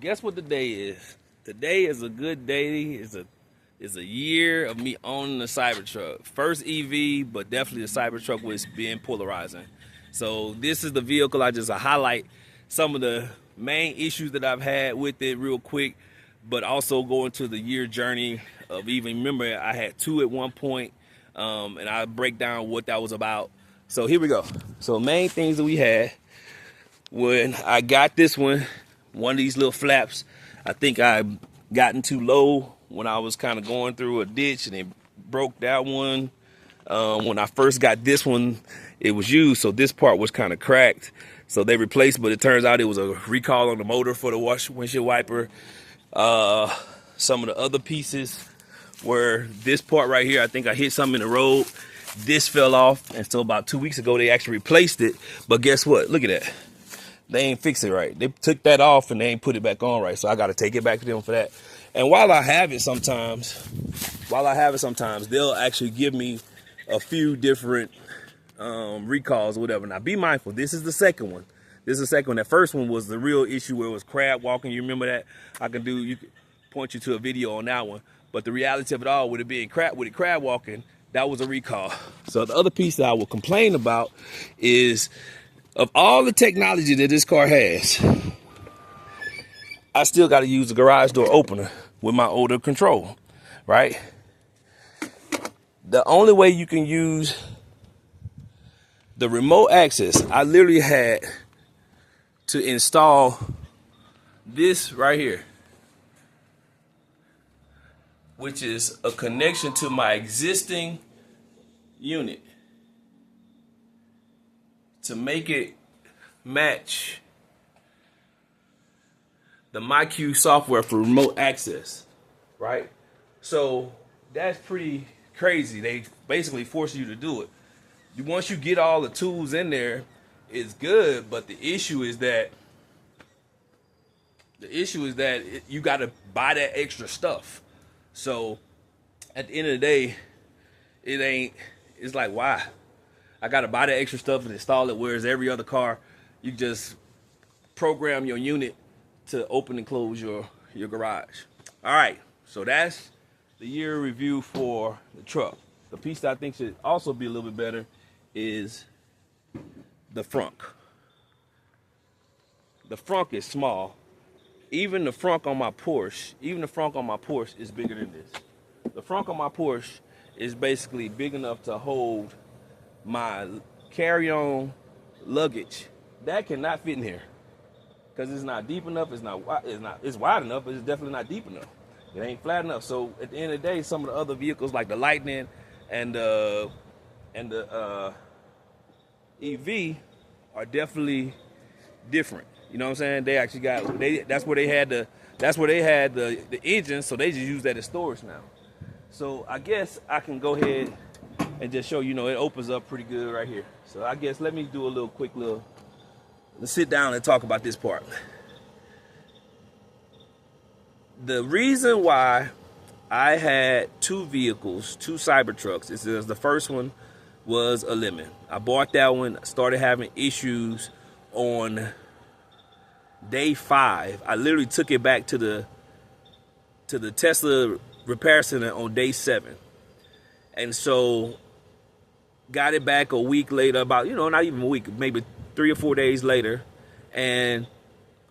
guess what the day is? Today is a good day. It's a year of me owning the Cybertruck. First EV, but definitely the Cybertruck was being polarizing. So this is the vehicle. I just highlight some of the main issues that I've had with it real quick, but also go into the year journey of even, remember I had two at one point, and I break down what that was about. So here we go. So main things that we had when I got this one of these little flaps, I think I gotten too low when I was kind of going through a ditch and it broke that one. When I first got this one, it was used, so this part was kind of cracked. So they replaced, but it turns out it was a recall on the motor for the windshield wiper. Some of the other pieces were this part right here. I think I hit something in the road. This fell off, and so about 2 weeks ago they actually replaced it. But guess what? Look at that. They ain't fix it right. They took that off and they ain't put it back on right. So I got to take it back to them for that. And while I have it sometimes, they'll actually give me a few different recalls or whatever. Now be mindful, this is the second one. That first one was the real issue where it was crab walking. You remember that? I can point you to a video on that one. But the reality of it all, with it being crab walking, that was a recall. So the other piece that I will complain about is, of all the technology that this car has, I still got to use the garage door opener with my older control, right? The only way you can use the remote access, I literally had to install this right here, which is a connection to my existing unit to make it match the MyQ software for remote access, right? So that's pretty crazy. They basically force you to do it. Once you get all the tools in there, it's good, but the issue is that you got to buy that extra stuff. So at the end of the day, it's like, why? I got to buy the extra stuff and install it, whereas every other car, you just program your unit to open and close your garage. All right, so that's the year review for the truck. The piece that I think should also be a little bit better is the frunk. The frunk is small. Even the frunk on my Porsche is bigger than this. The frunk on my Porsche is basically big enough to hold my carry-on luggage. That cannot fit in here because it's not deep enough. It's wide enough, but it's definitely not deep enough. It ain't flat enough. So at the end of the day, some of the other vehicles like the Lightning and the EV are definitely different. You know what I'm saying? They actually that's where they had the engine, so they just use that as storage now. So I guess I can go ahead and just show, it opens up pretty good right here. So I guess let me do a let's sit down and talk about this part. The reason why I had two vehicles, two Cybertrucks, is the first one was a lemon. I bought that one, started having issues on day 5. I literally took it back to the Tesla repair center on day 7. And so got it back a week later, about, not even a week, maybe 3 or 4 days later. And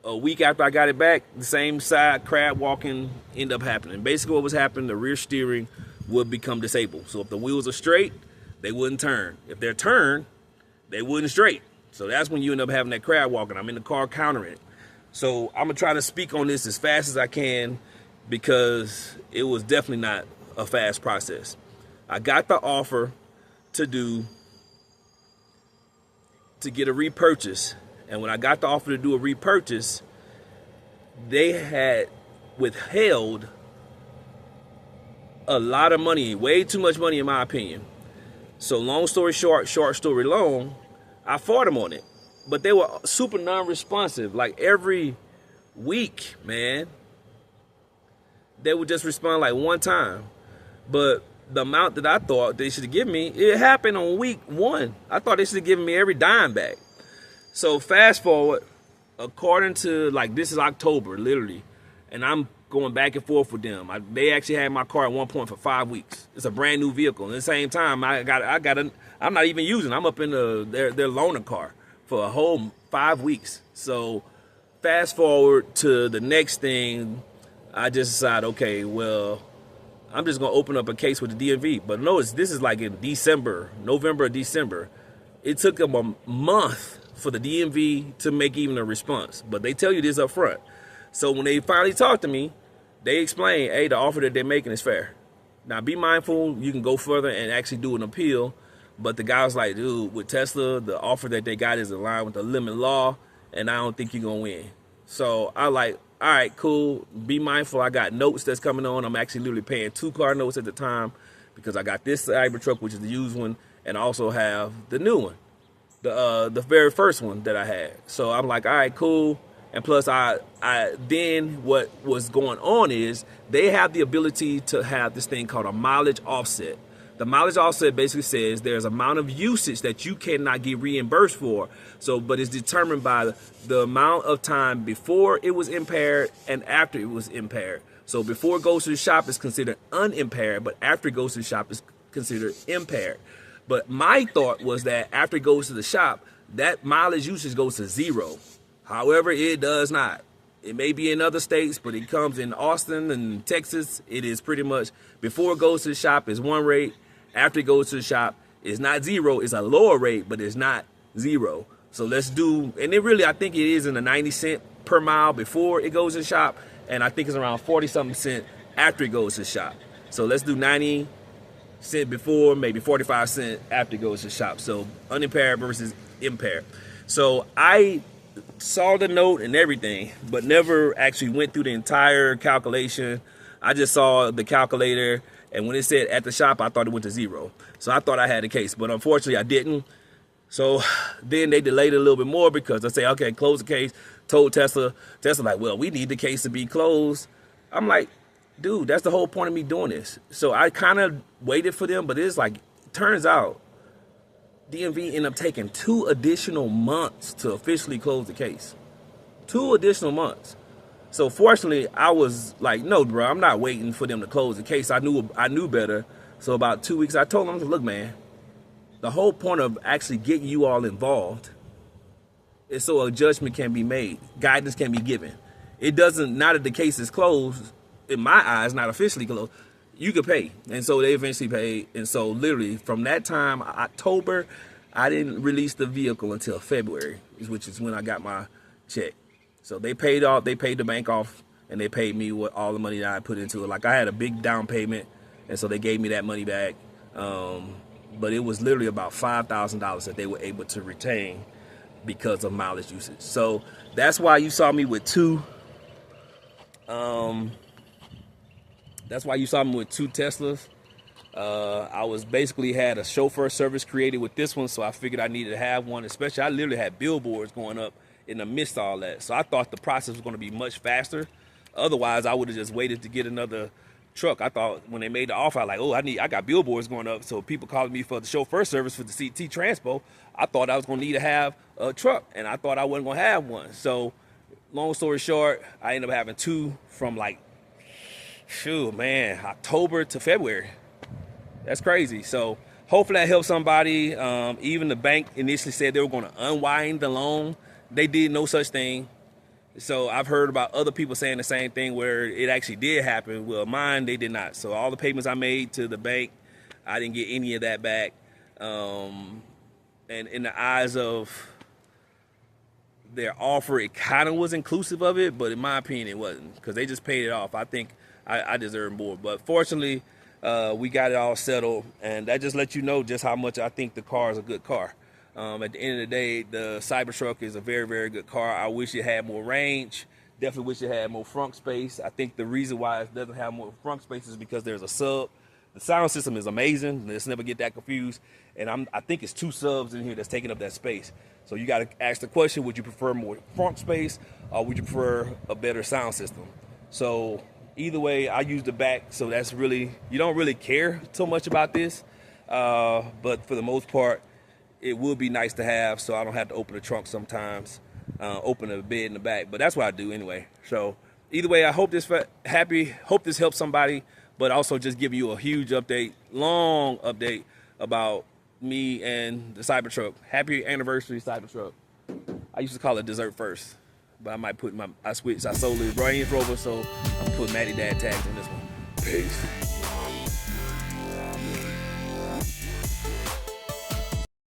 a week after I got it back, the same side crab walking ended up happening. Basically what was happening, the rear steering would become disabled. So if the wheels are straight, they wouldn't turn. If they're turned, they wouldn't straight. So that's when you end up having that crab walking. I'm in the car countering it. So I'm gonna try to speak on this as fast as I can because it was definitely not a fast process. I got the offer to get a repurchase. And when I got the offer to do a repurchase, they had withheld a lot of money, way too much money in my opinion. So long story short, short story long, I fought them on it. But they were super non-responsive. Like every week, man, they would just respond like one time. But the amount that I thought they should have given me, it happened on week 1. I thought they should have given me every dime back. So fast forward, according to, like, this is October, literally, and I'm going back and forth with them. They actually had my car at one point for 5 weeks. It's a brand new vehicle. At the same time, I'm not even using. I'm up in their loaner car for a whole 5 weeks. So fast forward to the next thing, I just decided, okay, well, I'm just gonna open up a case with the DMV. But notice this is like in December, November or December. It took them a month for the DMV to make even a response. But they tell you this up front. So when they finally talk to me, they explain, hey, the offer that they're making is fair. Now be mindful, you can go further and actually do an appeal. But the guy was like, dude, with Tesla, the offer that they got is in line with the limit law, and I don't think you're gonna win. So I like, all right, cool. Be mindful. I got notes that's coming on. I'm actually literally paying 2 car notes at the time because I got this Cybertruck, which is the used one, and I also have the new one, the very first one that I had. So I'm like, all right, cool. And plus, I then what was going on is they have the ability to have this thing called a mileage offset. The mileage offset basically says there's amount of usage that you cannot get reimbursed for. So, but it's determined by the amount of time before it was impaired and after it was impaired. So before it goes to the shop, it's considered unimpaired, but after it goes to the shop, it's considered impaired. But my thought was that after it goes to the shop, that mileage usage goes to 0. However, it does not. It may be in other states, but it comes in Austin and Texas. It is pretty much before it goes to the shop is one rate. After it goes to the shop, it's not 0. It's a lower rate, but it's not 0. So let's do, and it really, I think it is in the 90 cent per mile before it goes to the shop. And I think it's around 40 something cent after it goes to the shop. So let's do 90 cent before, maybe 45 cent after it goes to the shop. So unimpaired versus impaired. So I saw the note and everything, but never actually went through the entire calculation. I just saw the calculator, and when it said at the shop, I thought it went to 0. So I thought I had a case, but unfortunately I didn't. So then they delayed it a little bit more because I say, okay, close the case. Told Tesla like, well, we need the case to be closed. I'm like, dude, that's the whole point of me doing this. So I kind of waited for them, but it's like, turns out DMV ended up taking 2 additional months to officially close the case. 2 additional months. So fortunately, I was like, no, bro, I'm not waiting for them to close the case. I knew better. So about 2 weeks, I told them, look, man, the whole point of actually getting you all involved is so a judgment can be made, guidance can be given. It doesn't, now that the case is closed, in my eyes, not officially closed, you could pay. And so they eventually paid. And so literally from that time, October, I didn't release the vehicle until February, which is when I got my check. So they paid the bank off, and they paid me what all the money that I put into it. Like I had a big down payment, and so they gave me that money back. But it was literally about $5,000 that they were able to retain because of mileage usage. So that's why you saw me with 2. That's why you saw me with 2 Teslas. I was basically had a chauffeur service created with this one, so I figured I needed to have one. Especially, I literally had billboards going up in the midst of all that. So I thought the process was going to be much faster. Otherwise, I would have just waited to get another truck. I thought when they made the offer, I like, oh, I got billboards going up, so people calling me for the chauffeur service for the CT Transpo. I thought I was going to need to have a truck, and I thought I wasn't going to have one. So long story short, I ended up having 2 from like, shoot, man, October to February. That's crazy. So hopefully that helps somebody. Even the bank initially said they were going to unwind the loan. They did no such thing. So I've heard about other people saying the same thing where it actually did happen. Well, mine, they did not. So all the payments I made to the bank, I didn't get any of that back. And in the eyes of their offer, it kind of was inclusive of it, but in my opinion, it wasn't, because they just paid it off. I think I deserve more. But fortunately, we got it all settled, and that just lets you know just how much I think the car is a good car. At the end of the day, the Cybertruck is a very, very good car. I wish it had more range. Definitely wish it had more frunk space. I think the reason why it doesn't have more frunk space is because there's a sub. The sound system is amazing. Let's never get that confused. And I think it's 2 subs in here that's taking up that space. So you got to ask the question, would you prefer more front space, or would you prefer a better sound system? So either way, I use the back. So that's really, you don't really care so much about this. But for the most part, it would be nice to have, so I don't have to open the trunk sometimes. open a bed in the back. But that's what I do anyway. So either way, I hope this hope this helps somebody, but also just give you a huge update, long update about me and the Cybertruck. Happy anniversary, Cybertruck. I used to call it dessert first, but I might put I sold it Range Rover, so I'm putting Matty Dad tags on this one. Peace.